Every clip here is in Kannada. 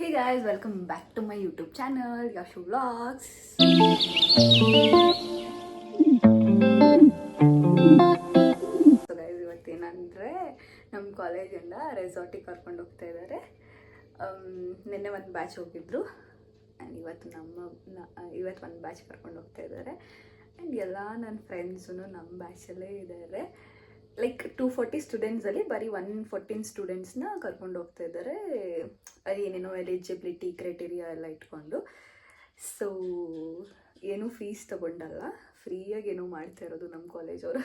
Hey guys, welcome back to my YouTube channel, Yashu Vlogs. So guys, ಇವತ್ತೇನಂದರೆ ನಮ್ಮ ಕಾಲೇಜಿಂದ ರೆಸಾರ್ಟಿಗೆ ಕರ್ಕೊಂಡು ಹೋಗ್ತಾ ಇದ್ದಾರೆ. ನಿನ್ನೆ ಒಂದು ಬ್ಯಾಚ್ ಹೋಗಿದ್ರು ಆ್ಯಂಡ್ ಇವತ್ತು ಒಂದು ಬ್ಯಾಚ್ ಕರ್ಕೊಂಡು ಹೋಗ್ತಾ ಇದ್ದಾರೆ. ಆ್ಯಂಡ್ ಎಲ್ಲ ನನ್ನ ಫ್ರೆಂಡ್ಸು ನಮ್ಮ ಬ್ಯಾಚಲ್ಲೇ ಇದ್ದಾರೆ. ಲೈಕ್ 240 ಸ್ಟೂಡೆಂಟ್ಸಲ್ಲಿ ಬರೀ 114 ಸ್ಟೂಡೆಂಟ್ಸ್ನ ಕರ್ಕೊಂಡು ಹೋಗ್ತಾ ಇದ್ದಾರೆ. ಏನೇನೋ ಎಲಿಜಿಬಿಲಿಟಿ ಕ್ರೈಟೀರಿಯಾ ಎಲ್ಲ ಇಟ್ಕೊಂಡು. ಸೊ ಏನೂ ಫೀಸ್ ತೊಗೊಂಡಲ್ಲ, ಫ್ರೀಯಾಗಿ ಏನೋ ಮಾಡ್ತಾ ಇರೋದು ನಮ್ಮ ಕಾಲೇಜವರು.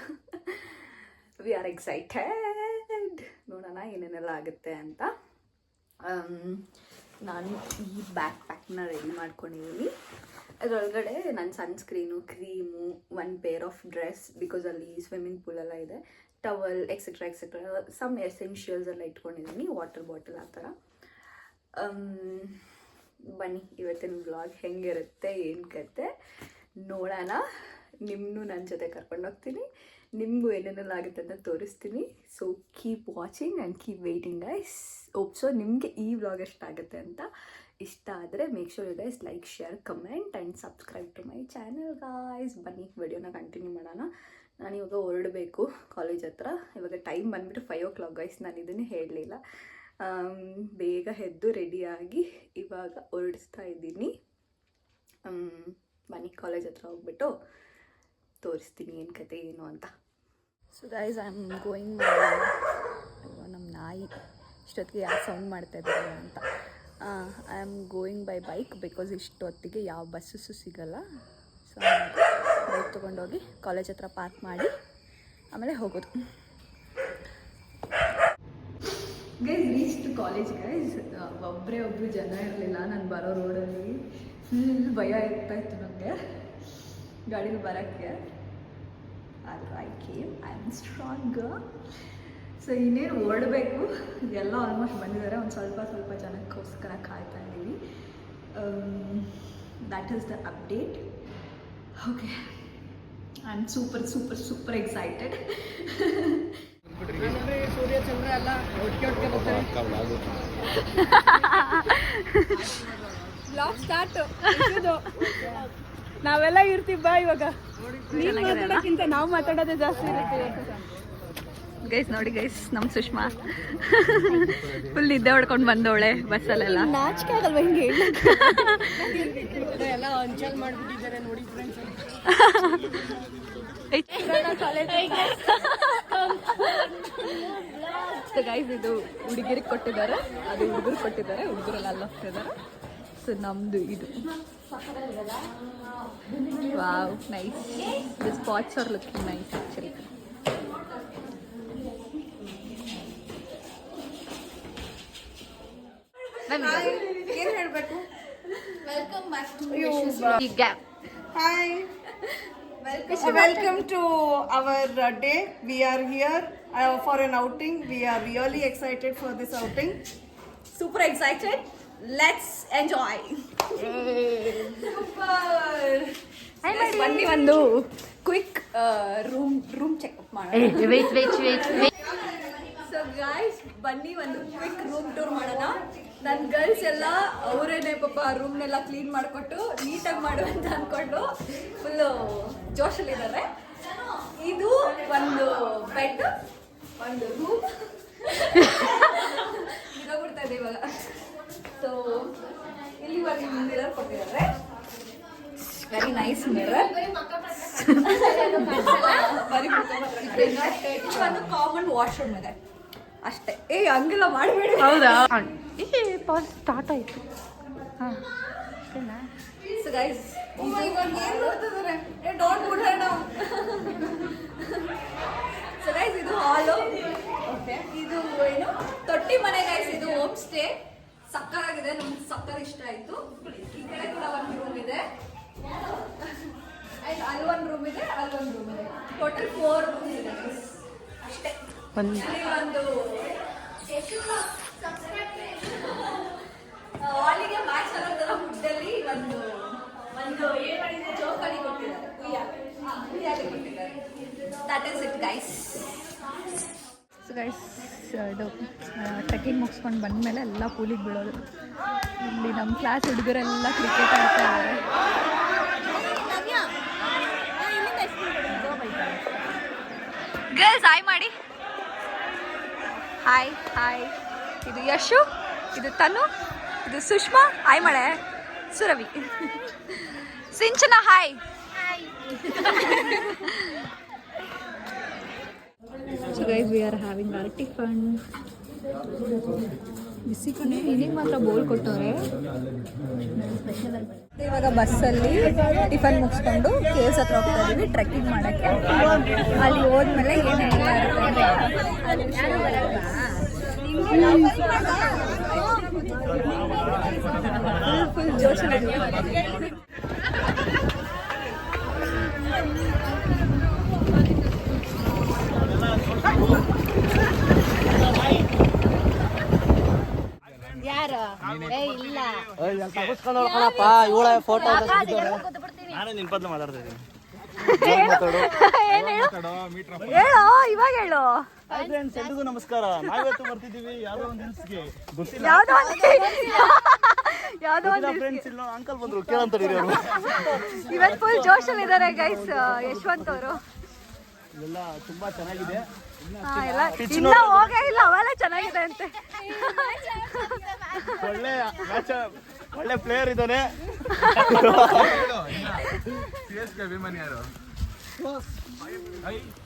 ವಿ ಆರ್ ಎಕ್ಸೈಟೆಡ್, ನೋಡೋಣ ಏನೇನೆಲ್ಲ ಆಗುತ್ತೆ ಅಂತ. ನಾನು ಈ ಬ್ಯಾಕ್ ಪ್ಯಾಕ್ನ ರೆಡಿ ಮಾಡ್ಕೊಂಡಿದ್ದೀನಿ. ಅದರೊಳಗಡೆ ನನ್ನ sunscreen, cream, 1 pair of dress, because ಅಲ್ಲಿ ಸ್ವಿಮ್ಮಿಂಗ್ ಪೂಲೆಲ್ಲ ಇದೆ, ಟವಲ್ ಎಕ್ಸೆಟ್ರಾ ಸಮ್ ಎಸೆನ್ಷಿಯಲ್ಸ್ ಎಲ್ಲ ಇಟ್ಕೊಂಡಿದ್ದೀನಿ, ವಾಟರ್ ಬಾಟಲ್ ಆ ಥರ. ಬನ್ನಿ ಇವತ್ತಿನ ವ್ಲಾಗ್ ಹೆಂಗಿರುತ್ತೆ ಏನು ಕತೆ ನೋಡೋಣ. ನಿಮ್ಮನ್ನು ನನ್ನ ಜೊತೆ ಕರ್ಕೊಂಡು ಹೋಗ್ತೀನಿ, ನಿಮಗೂ ಏನೇನೆಲ್ಲ ಆಗುತ್ತೆ ಅಂತ ತೋರಿಸ್ತೀನಿ. So keep watching and keep waiting guys. So ನಿಮಗೆ ಈ ವ್ಲಾಗ್ ಎಷ್ಟಾಗುತ್ತೆ ಅಂತ. ಇಷ್ಟ ಆದರೆ make sure you guys like, share, comment and subscribe to my channel guys. ಬನ್ನಿ ವಿಡಿಯೋನ ಕಂಟಿನ್ಯೂ ಮಾಡೋಣ. ನಾನು ಇವಾಗ ಹೊರಡಬೇಕು ಕಾಲೇಜ್ ಹತ್ರ. ಇವಾಗ ಟೈಮ್ ಬಂದುಬಿಟ್ಟು 5 o'clock ಗೈಸ್. ನಾನು ಇದನ್ನೇ ಹೇಳಲಿಲ್ಲ. ಬೇಗ ಎದ್ದು ರೆಡಿಯಾಗಿ ಇವಾಗ ಹೊರಡಿಸ್ತಾ ಇದ್ದೀನಿ. ಬನ್ನಿ ಕಾಲೇಜ್ ಹತ್ರ ಹೋಗ್ಬಿಟ್ಟು ತೋರಿಸ್ತೀನಿ ಏನು ಕತೆ ಏನು ಅಂತ. So guys I am going. ನಮ್ಮ ನಾಯಿ ಇಷ್ಟೊತ್ತಿಗೆ ಯಾರು ಸೌಂಡ್ ಮಾಡ್ತಾ ಇದ್ದಾರೆ ಅಂತ. I am going by bike because ಇಷ್ಟೊತ್ತಿಗೆ ಯಾವ ಬಸ್ಸಸ್ಸು ಸಿಗಲ್ಲ. ಸೊ ಬೈಕ್ ತೊಗೊಂಡೋಗಿ ಕಾಲೇಜ್ ಹತ್ರ ಪಾರ್ಕ್ ಮಾಡಿ ಆಮೇಲೆ ಹೋಗೋದು. Guys reach to college guys. ಒಬ್ಬರು ಜನ ಇರಲಿಲ್ಲ. ನಾನು ಬರೋ ರೋಡಲ್ಲಿ ಫುಲ್ ಭಯ ಇರ್ತಾಯಿತ್ತು ನನಗೆ ಗಾಡೀಲಿ ಬರೋಕ್ಕೆ. ಆದರೆ ಐ ಆಮ್ ಸ್ಟ್ರಾಂಗ್. ಸೊ ಇನ್ನೇನು ಹೊರಡಬೇಕು. ಎಲ್ಲ ಆಲ್ಮೋಸ್ಟ್ ಬಂದಿದ್ದಾರೆ. ಒಂದು ಸ್ವಲ್ಪ ಜನಕ್ಕೋಸ್ಕರ ಕಾಯ್ತಾ ಇದ್ದೀವಿ. That is the update. Okay, I am super excited. Surya Chandra ಎಲ್ಲ ಒಟ್ಟಿಗೆ ಬ್ಲಾಗ್ ಸ್ಟಾರ್ಟ್. ನಾವೆಲ್ಲ ಇರ್ತೀವಿ ಬಾ. ಇವಾಗ ನೀನು ಮಾತಾಡೋಕ್ಕಿಂತ ನಾವು ಮಾತಾಡೋದೇ ಜಾಸ್ತಿ ಇರುತ್ತೆ. ಗೈಸ್ ನೋಡಿ ಗೈಸ್, ನಮ್ಮ ಸುಷ್ಮಾ ಫುಲ್ ನಿದ್ದೆ ಹೊಡ್ಕೊಂಡು ಬಂದವಳೆ ಬಸ್ಸಲ್ಲೆಲ್ಲ. ನಾಚಿಕೆ ಆಗಲ್ವ ಹಿಂಗೆ ಎಲ್ಲ ಅಂಚಲ್ ಮಾಡಿಬಿಟ್ಟಿದ್ದಾರೆ ನೋಡಿ ಫ್ರೆಂಡ್ಸ್. ಗೈಸ್ ಇದು ಹುಡುಗಿರಿಗೆ ಕೊಟ್ಟಿದ್ದಾರೆ, ಅದು ಹುಡುಗರು ಕೊಟ್ಟಿದ್ದಾರೆ. ಹುಡುಗರೆಲ್ಲ ಅಲ್ಲಿ ಹೋಗ್ತಿದ್ದಾರೆ. ಸೊ ನಮ್ಮದು ಇದು. Wow, nice. The spots are looking nice actually. ಏನು ಹೇಳಬೇಕು? Welcome back to hi. Welcome to our day. We are here for an outing. We are really excited for this outing. Super excited. Let's enjoy. ಬನ್ನಿ ಒಂದು ಕ್ವಿಕ್ ರೂಮ್ ಚೆಕ್ಅಪ್ ಮಾಡೋಣ. ಸೊ ಗಾಯ್ಸ್ ಬನ್ನಿ ಒಂದು ಕ್ವಿಕ್ ರೂಮ್ ಟೂರ್ ಮಾಡೋಣ. ನನ್ನ ಗರ್ಲ್ಸ್ ಎಲ್ಲ ಅವರೇನೆ ಪಾಪ ರೂಮ್ನೆಲ್ಲ ಕ್ಲೀನ್ ಮಾಡಿಕೊಟ್ಟು ನೀಟಾಗಿ ಮಾಡು ಅಂತ ಅಂದ್ಕೊಂಡು ಫುಲ್ಲು ಜೋಶಲ್ಲಿದ್ದಾರೆ. ಇದು ಒಂದು ಬೆಡ್, ಒಂದು ರೂಮ್ ಇದಾಗ್ಬಿಡ್ತಾ ಇದೆ ಇವಾಗ. ಸೊ ಇಲ್ಲಿ ಒಂದು ಮಿರರ್ ಕೊಟ್ಟಿದ್ದಾರೆ, ವೆರಿ ನೈಸ್ ಮಿರರ್. ಒಂದು ಕಾಮನ್ ವಾಶ್ರೂಮ್ ಇದೆ ಅಷ್ಟೇ. ಹಂಗೆಲ್ಲ ಮಾಡಬೇಡಿ. ಹೌದಾ? ಸ್ಟಾರ್ಟ್ ಆಯಿತು. ಹಾಂ ಸೊ ಗೈಸ್ ಇವಾಗ ಏನು ನೋಡ್ತಿದ್ದಾರೆ? Don't put Har down. So guys ಇದು ಹಾಲು. ಓಕೆ, ಇದು ಏನು ತೊಟ್ಟಿ ಮನೆ ಗೈಸ್. ಇದು ಹೋಮ್ ಸ್ಟೇ ಸಕ್ಕತ್ತಾಗಿದೆ, ನಮ್ಗೆ ಸಕ್ಕತ್ ಇಷ್ಟ ಆಯಿತು. ಈ ಕಡೆ ಕೂಡ ಒಂದು ರೂಮ್ ಇದೆ, ಆ್ಯಂಡ್ ಅಲ್ಲಿ ಒಂದು ರೂಮ್ ಇದೆ, ಅಲ್ಲೊಂದು ರೂಮ್ ಇದೆ. ಟೋಟಲ್ 4 ರೂಮ್ಸ್ ಇದೆ ಅಷ್ಟೇ. ಒಂದು ಹಾಲಿಗೆ ಮ್ಯಾಚ್ ಆಗೋದರ ಹುಡ್ಡಲ್ಲಿ ಒಂದು ಏನಿದೆ ಜೋಕಾಲಿ ಕೊಟ್ಟಿದ್ದಾರೆ, ಉಯ್ಯಾಲೆ ಕೊಟ್ಟಿದ್ದಾರೆ. That is it guys. So guys ಇದು ಟ್ರೆಕ್ಕಿಂಗ್ ಮುಗಿಸ್ಕೊಂಡು ಬಂದಮೇಲೆ ಎಲ್ಲ ಪೂಲಿಗೆ ಬೀಳೋದು. ಇಲ್ಲಿ ನಮ್ಮ ಕ್ಲಾಸ್ ಹುಡುಗರೆಲ್ಲ ಕ್ರಿಕೆಟ್ ಆಡ್ತಾ ಇದ್ದಾರೆ. ಗರ್ಲ್ಸ್ ಹಾಯ್ ಮಾಡಿ. Hi hi. ಇದು ಯಶು, ಇದು ತನು, ಇದು ಸುಷ್ಮಾ. ಹಾಯ್ ಮಾಡೆ. Suravi. Sinchana hi. So guys, we are having our tiffin. ಬಿಸಿ ಕಣೆ, ನಿನಗೆ ಮಾತ್ರ ಬೋಲ್ ಕೊಟ್ಟವ್ರೆ. ಇವಾಗ ಬಸ್ಸಲ್ಲಿ ಟಿಫನ್ ಮುಗಿಸ್ಕೊಂಡು ಕೇವ್ಸ್ ಹತ್ರ ಹೋಗ್ತಾ ಇದೀವಿ ಟ್ರೆಕ್ಕಿಂಗ್ ಮಾಡೋಕ್ಕೆ. ಅಲ್ಲಿ ಹೋದ್ಮೇಲೆ ಏನೆಲ್ಲ ಫುಲ್ ಜೋಶಲ್ಲಿ. ಹೇಳೋ, ಇವಾಗ ಹೇಳು. ಎಲ್ರಿಗೂ ನಮಸ್ಕಾರ. ನಾವಿವತ್ತು ಬರ್ತಿದ್ದೀವಿ ಯಾವ್ದೋ ಒಂದು ಹಿಲ್ಸ್ಗೆ. ಗೊತ್ತಿಲ್ಲ, ಯಾವ್ದೋ ಒಂದು ಫ್ರೆಂಡ್ಸ್ ಇಲ್ಲ ಅಂಕಲ್ ಬಂದ್ರು ಕೇಳಂತಾರೆ ಅವರು. ಇವತ್ತು ಫುಲ್ ಜೋಶಲ್ಲಿ ಇದ್ದಾರೆ ಗೈಸ್. ಯಶವಂತ್ ಅವರು ಇಲ್ಲೆಲ್ಲ ತುಂಬಾ ಚೆನ್ನಾಗಿದೆ. ಇನ್ನ ಹೋಗೇ ಇಲ್ಲ, ಅವೆಲ್ಲ ಚೆನ್ನಾಗಿದೆ ಅಂತೆ. ಒಳ್ಳೆ ಮ್ಯಾಚ್, ಒಳ್ಳೆ ಪ್ಲೇಯರ್ ಇದ್ದಾನೆ.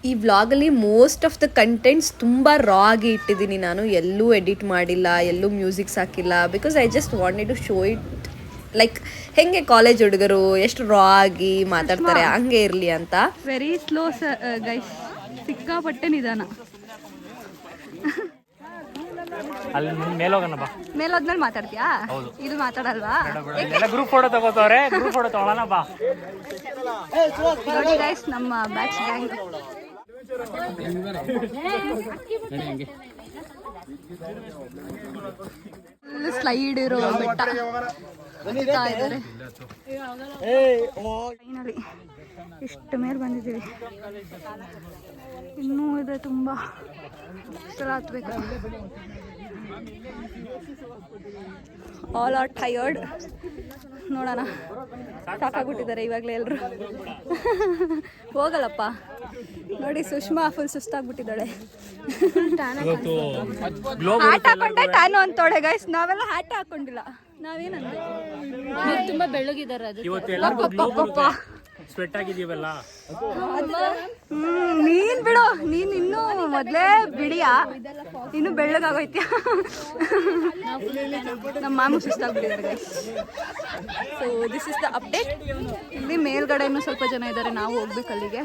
ಈ ವ್ಲಾಗಲ್ಲಿ ಮೋಸ್ಟ್ ಆಫ್ ದ ಕಂಟೆಂಟ್ಸ್ ತುಂಬ ರಾ ಆಗಿ ಇಟ್ಟಿದ್ದೀನಿ ನಾನು. ಎಲ್ಲೂ ಎಡಿಟ್ ಮಾಡಿಲ್ಲ, ಎಲ್ಲೂ ಮ್ಯೂಸಿಕ್ಸ್ ಹಾಕಿಲ್ಲ. Because I just wanted to show it like ಹೆಂಗೆ ಕಾಲೇಜ್ ಹುಡುಗರು ಎಷ್ಟು ರಾ ಆಗಿ ಮಾತಾಡ್ತಾರೆ ಹಂಗೆ ಇರಲಿ ಅಂತ. ವೆರಿ ಸ್ಲೋ ಗೈಸ್, ಸಿಕ್ಕಾಪಟ್ಟೆ ನಿಧಾನ. ಅಲ್ಲಿ ಮೇಲೋಗಣ ಬಾ. ಮೇಲೋದ್ಮೇಲೆ ಮಾತಾಡ್ತೀಯಾ? ಇದು ಮಾತಾಡಲ್ವಾ? ಗ್ರೂಪ್ ಫೋಟೋ ತಗೋತವ್ರೆ, ಗ್ರೂಪ್ ಫೋಟೋ ತಗೊಳ್ಳೋಣ ಬಾ. ನೋಡಿ ಗೈಸ್, ನಮ್ಮ ಬ್ಯಾಚ್ ಗ್ಯಾಂಗ್. ಸ್ಲೈಡ್ ಇರೋ ಬೆಟ್ಟ ಹತ್ತಾ ಇದ್ದಾರೆ. ಫೈನಲಿ ಇಷ್ಟು ಮೇಲೆ ಬಂದಿದ್ದೀವಿ. ಇನ್ನೂ ಇದೆ ತುಂಬ ಸಲ ಹತ್ಬೇಕು. All are tired. ನೋಡೋಣ, ಸಾಕಾಗ್ಬಿಟ್ಟಿದ್ದಾರೆ ಇವಾಗಲೇ ಎಲ್ಲರೂ. ಹೋಗಲ್ಲಪ್ಪ. ನೋಡಿ ಸುಷ್ಮಾ ಫುಲ್ ಸುಸ್ತಾಗ್ಬಿಟ್ಟಿದ್ದಾಳೆ. ಹ್ಯಾಟ್ ಹಾಕೊಂಡೆ ಟ್ಯಾನು ಅಂತೋಳೆ ಗೈಸ್. ನಾವೆಲ್ಲ ಹ್ಯಾಟ್ ಹಾಕೊಂಡಿಲ್ಲ. ನಾವೇನಂದ್ರೆ ತುಂಬಾ ಬೆಳ್ಳಗಿದ್ದಾರೆ. ಅದು ಇವತ್ತು ಸ್ವೆಟ್ ಆಗಿದೀವಲ್ಲ. ನೀನ್ ಬಿಡು, ನೀನ್ ಇನ್ನೂ ಮೊದ್ಲೇ ಬಿಡಿಯಾ, ಇನ್ನು ಬೆಳ್ಳಗಾಗೋಯ್ತೀಯ. ನಮ್ಮ ಮಾಮು ಸುಸ್ತಾಗ್ಬಿಟ್ಟಿದ್ದಾರೆ guys. So this is the update. ಇಲ್ಲಿ ಮೇಲ್ಗಡೆ ಇನ್ನೂ ಸ್ವಲ್ಪ ಜನ ಇದ್ದಾರೆ. ನಾವು ಹೋಗ್ಬೇಕು ಅಲ್ಲಿಗೆ.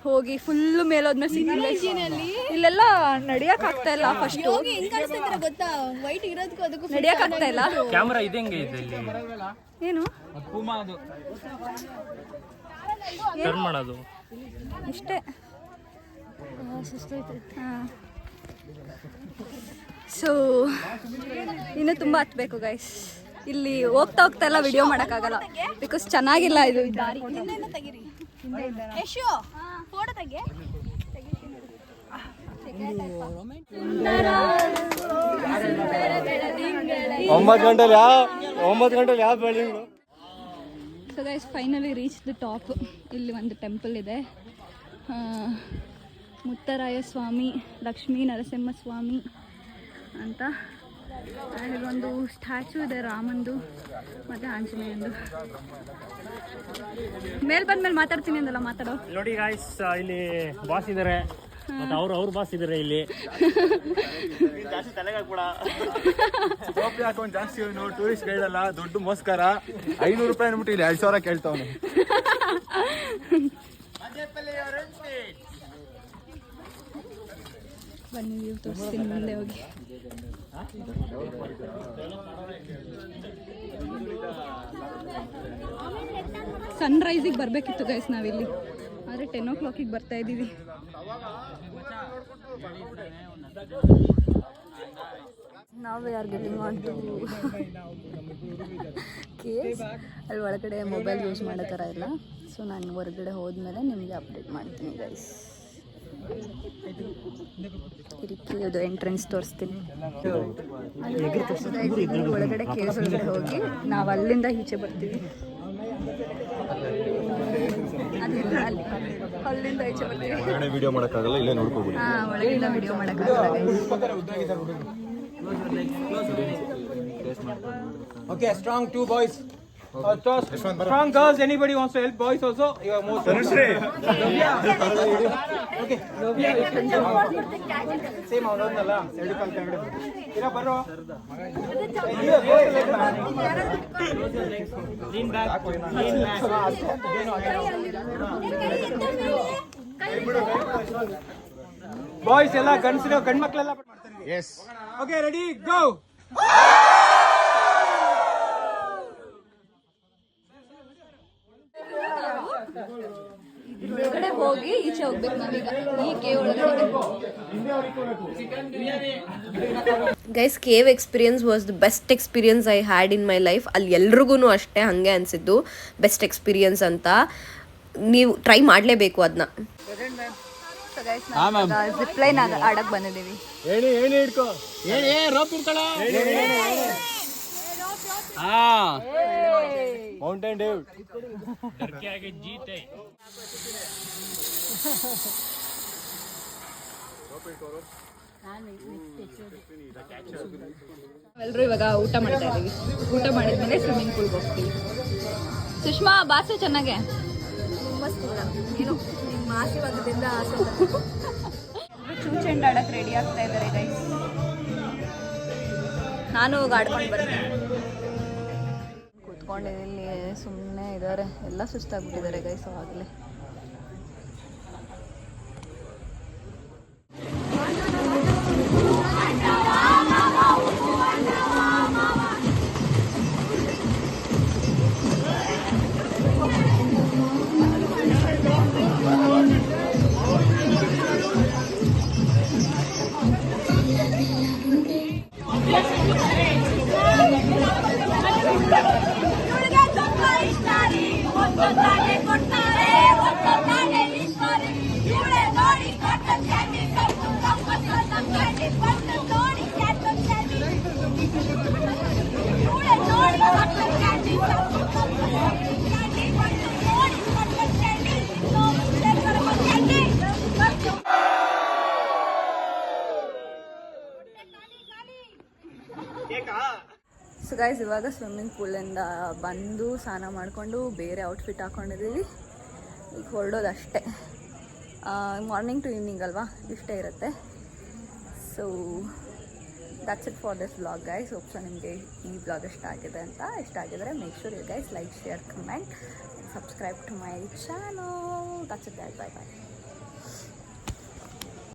ಹೋಗಿ ಫುಲ್ಲು ಮೇಲೋದ್ಮೇಲೆ ಸಿಕ್ಕಿಲ್ಲ. ಇಲ್ಲೆಲ್ಲ ನಡಿಯಕ್ ಆಗ್ತಾ ಇಲ್ಲ. ಫಸ್ಟ್ ನಡಿಯಕ್ ಆಗ್ತಾ ಇಲ್ಲ. ಕ್ಯಾಮ್ರಾ ಇದೆ ಹೆಂಗೆ ಇದೆ ಇಲ್ಲಿ? ಏನು ಟರ್ನ್ ಮಾಡೋದು ಇಷ್ಟೇ. ಸೊ ಇನ್ನು ತುಂಬ ಹತ್ಬೇಕು ಗೈಸ್. ಇಲ್ಲಿ ಹೋಗ್ತಾ ಹೋಗ್ತಾ ಎಲ್ಲ ವಿಡಿಯೋ ಮಾಡೋಕ್ಕಾಗಲ್ಲ, ಬಿಕಾಸ್ ಚೆನ್ನಾಗಿಲ್ಲ ಇದು ದಾರಿ. ಒಂಬತ್ತು ಗಂಟೆಲಿ ಯಾವ building? So guys finally reach the top. ಇಲ್ಲಿ ಒಂದು ಟೆಂಪಲ್ ಇದೆ, ಮುತ್ತರಾಯ ಸ್ವಾಮಿ, ಲಕ್ಷ್ಮೀ ನರಸಿಂಹ ಸ್ವಾಮಿ ಅಂತ. ಆ್ಯಂಡ್ ಇಲ್ಲೊಂದು ಸ್ಟ್ಯಾಚು ಇದೆ ರಾಮಂದು ಮತ್ತು ಆಂಜನೇಯಂದು. ಮೇಲೆ ಬಂದ್ಮೇಲೆ ಮಾತಾಡ್ತೀನಿ ಅಂದಲ್ಲ, ಮಾತಾಡೋ. ನೋಡಿ ಗಾಯ್ಸ್, ಇಲ್ಲಿ ಬಾಸ್ ಇದಾರೆ ಮತ್ತೆ ಅವ್ರ ಬಾಸ್ ಇದಾರೆ ಇಲ್ಲಿ. ಜಾಸ್ತಿ ತಲೆಗಾಕ್ಬಿಡ. ಟೋಪಿ ಹಾಕೊಂಡು ಜಾಸ್ತಿ ಟೂರಿಸ್ಟ್ ಗೈಡ್ ಅಲ್ಲ, ದೊಡ್ಡ ಮೋಸ್ಕರ. 500 ರೂಪಾಯಿ ಅನ್ಬಿಟ್ಟು ಇಲ್ಲಿ 2000 ಕೇಳ್ತಾವನೆ. ಬನ್ನಿ ವ್ಯೂ ತೋರಿಸ್ತೀನಿ ಮುಂದೆ ಹೋಗಿ. ಸನ್ರೈಸಿಗೆ ಬರಬೇಕಿತ್ತು ಗೈಸ್ ನಾವಿಲ್ಲಿ, ಆದರೆ 10 o'clock ಬರ್ತಾ ಇದ್ದೀವಿ. ನಾವು ಯಾರು ಗೆಲ್ಲಿಂಗ್ ಮಾಡ್ತು ಕೇಸ್ ಅಲ್ಲಿ ಒಳಗಡೆ ಮೊಬೈಲ್ ಯೂಸ್ ಮಾಡೋ ಥರ ಇಲ್ಲ. ಸೊ ನಾನು ಹೊರಗಡೆ ಹೋದ್ಮೇಲೆ ನಿಮಗೆ ಅಪ್ಡೇಟ್ ಮಾಡ್ತೀನಿ ಗೈಸ್. ಇದು ಎಂಟ್ರೆನ್ಸ್ ತೋರಿಸ್ತೀನಿ. ಒಳಗಡೆ ಕೇವ್ಸ್ ಒಳಗಡೆ ಹೋಗಿ ನಾವು ಅಲ್ಲಿಂದ ಈಚೆ ಬರ್ತೀವಿ. ಅದೆಲ್ಲ ಅಲ್ಲಿ ಅಲ್ಲಿಂದ ಈಚೆ ಬರ್ತೀವಿ. ಒಳಗಡೆ ವಿಡಿಯೋ ಮಾಡೋಕ್ಕಾಗಲ್ಲ, ಇಲ್ಲೇ ನೋಡ್ಕೋಬೋದು. ಹಾಂ, ಒಳಗಿಂದ ವಿಡಿಯೋ ಮಾಡೋಕ್ಕಾಗಲ್ಲ. Okay, strong 2 boys. Strong girls. Anybody wants to help boys also? You are most. Okay. Same avlodnalla. Edukal kagade. Ira barro. Lean back. Boys ella guns ಗಂಡ ಮಕ್ಕಳೆಲ್ಲ ಮಾಡ್ತಾರೆ. Yes. Okay, ready, go. ಒಳಗಡೆ ಹೋಗಿ ಈಚೆ ಹೋಗ್ಬೇಕು ನಾವೀಗ. ಈ ಕೇವ್ ಒಳಗಡೆ guys, cave experience was the best experience I had in my life. ಅಲ್ಲಿ ಎಲ್ರಿಗೂ ಅಷ್ಟೇ ಹಾಗೆ ಅನಿಸಿದ್ದು ಬೆಸ್ಟ್ ಎಕ್ಸ್ಪೀರಿಯನ್ಸ್ ಅಂತ. ನೀವು ಟ್ರೈ ಮಾಡಲೇಬೇಕು ಅದನ್ನ. ಜಿಪ್ ಲೈನ್ ಆಡಕ್ ಬಂದಿದ್ದೀವಿ. Mountain Dew. ಎಲ್ಲರೂ ಇವಾಗ ಊಟ ಮಾಡ್ತಾ ಇದೀವಿ. ಊಟ ಮಾಡಿದ್ಮೇಲೆ ಸ್ವಿಮ್ಮಿಂಗ್ ಪೂಲ್ಗೆ ಹೋಗ್ತೀವಿ. ಸುಷ್ಮಾ, ಬಾಸು ಚೆನ್ನಾಗೆ ಚೂಚೆಂಡ್ ಆಡಕ್ ರೆಡಿ ಆಗ್ತಾ ಇದ್ದಾರೆ ಗೈಸ್. ನಾನು ಹೋಗಿ ಆಡ್ಕೊಂಡು ಬರ್ತೀನಿ. ಕೂತ್ಕೊಂಡಿಲ್ಲಿ ಸುಮ್ಮನೆ ಇದ್ದಾರೆ, ಎಲ್ಲ ಸುಸ್ತಾಗ್ಬಿಟ್ಟಿದ್ದಾರೆ ಗೈಸ್ ಆಗಲೇ. ಸೊ ಗೈಸ್, ಇವಾಗ ಸ್ವಿಮ್ಮಿಂಗ್ ಪೂಲಿಂದ ಬಂದು ಸ್ನಾನ ಮಾಡಿಕೊಂಡು ಬೇರೆ ಔಟ್ಫಿಟ್ ಹಾಕ್ಕೊಂಡಿದ್ದೀವಿ. ಈಗ ಹೊರಡೋದಷ್ಟೇ. ಮಾರ್ನಿಂಗ್ ಟು ಈವ್ನಿಂಗ್ ಅಲ್ವಾ, ಇಷ್ಟೇ ಇರುತ್ತೆ. So that's it for this vlog guys. Hope so ನಿಮಗೆ ಈ ವ್ಲಾಗ್ ಇಷ್ಟ ಆಗಿದೆ ಅಂತ. ಇಷ್ಟ ಆಗಿದ್ರೆ make sure you guys like, share, comment, subscribe to my channel. That's it guys. Bye bye.